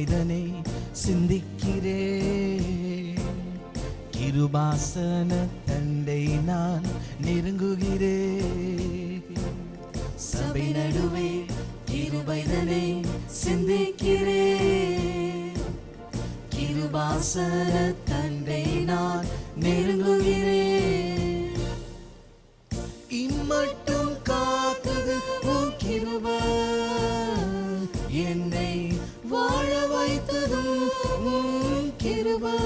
கிருபைதனை சிந்திக்கிறே. கிருபாசன தண்டை நான் நெருங்குகிறே. சபை நடுவே கிருபைதனை சிந்திக்கிறே. கிருபாசன தண்டை நான் நெருங்குகிறே. இம்மட்டும் காத்தது உன் கிருபை, என்னை வாழ வைத்ததும் உன் கிருபை.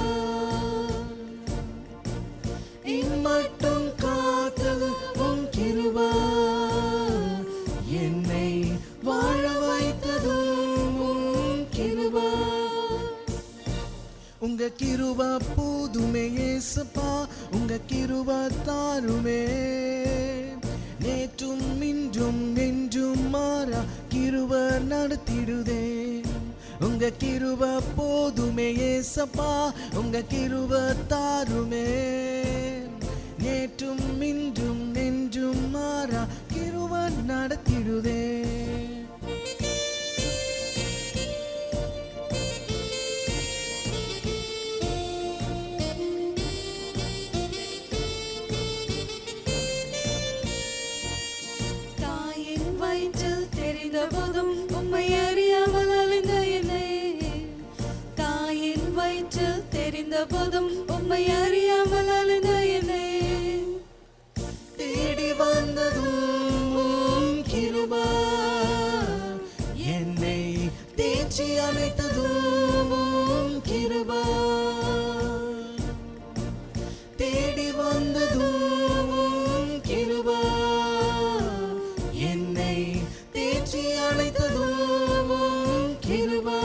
இம்மட்டும் காத்தது உன் கிருபை, என்னை வாழ வைத்ததும் உன் கிருபை. உங்க கிருபை போதுமே ஏசப்பா, உங்க கிருபை தாருமே. நேற்றும் இன்றும் என்றும் மாறா கிருபை நடத்திடுதே. உங்க கிருபை போதுமே ஏசப்பா, உங்க கிருபை தாருமே. நேற்றும் இன்றும் என்றும் மாறா கிருபை நடத்திடுதே. தெரிந்தபோதும் உம்மை அறியாமல் அலைந்த என்னை, தாயின் வயிற்றில் தெரிந்தபோதும் உம்மை அறியாமல் அலைந்த என்னை, தேடி வந்ததும் கிருபை, என்னை தேற்றி அழைத்ததும் கிருபை. தேடி வந்ததும் கிருபை, என்னை தேற்றி அழைத்ததும் கிருபை.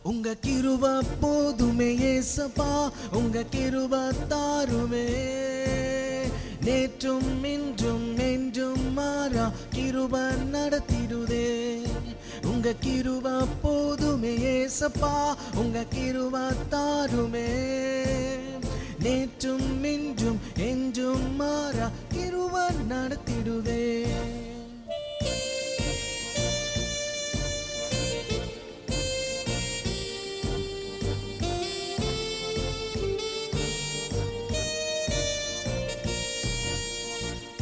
உங்க கிருபை போதுமே ஏசப்பா, உங்க கிருபை தாருமே. நேற்றும் இன்றும் என்றும் மாறா கிருபை நடத்திடுதே. உங்க கிருபை போதுமே ஏசப்பா, உங்க கிருபை தாருமே. நேற்றும் இன்றும் என்றும் மாறா கிருபை நடத்திடுதே.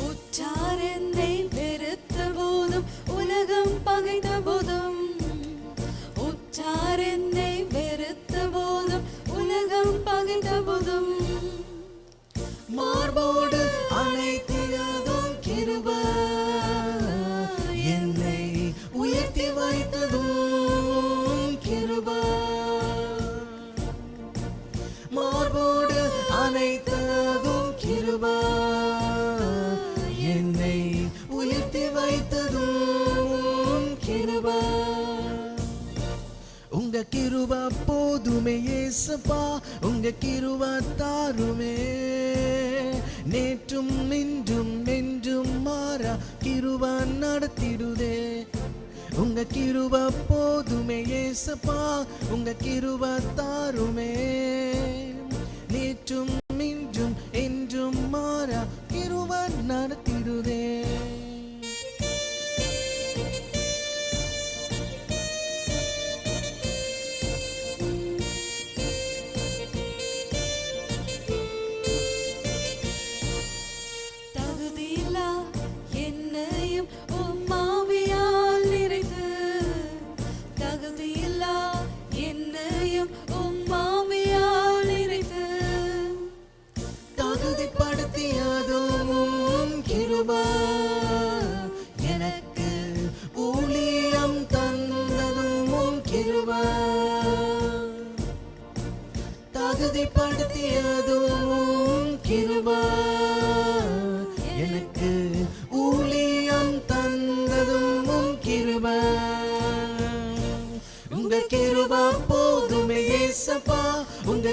உற்றாரென்னை வெறுத்த போதும் உலகம் பகைத்த போதும், உற்றாரென்னை வெறுத்த போதும் உலகம் பகைத்த போதும், மார்போடு அணைத்தியதும் கிருபை, என்னை உயர்த்தி வைத்ததும் கிருபை. மார்போடு அணைத்ததும் கிருபை, என்னை உயர்த்தி வைத்ததும் கிருபை. உங்க கிருபை போதுமே ஏசப்பா, உங்க கிருபை தாருமே. நேற்றும் இன்றும் என்றும் மாறா கிருபை நடத்திடுதே. உங்க கிருபை போதுமே ஏசப்பா, உங்க கிருபை தாருமே. நேற்றும் இன்றும் என்றும் மாறா கிருபை நடத்திடுதே. தகுதியில்லா என்னையும் உம் ஆவியால் நிறைத்து, தகுதியில்லா என்னையும் உம் ஆவியால் நிறைத்து, தகுதிப்படுத்தியதும் உம் கிருபை, எனக்கு ஊழியம் தந்ததும் உம் கிருபை. தகுதிப்படுத்தியதும் உம் கிருபை, எனக்கு ஊழியம் தந்ததும் உம் கிருபை. உங்க கிருபை போதுமே ஏசப்பா, உங்க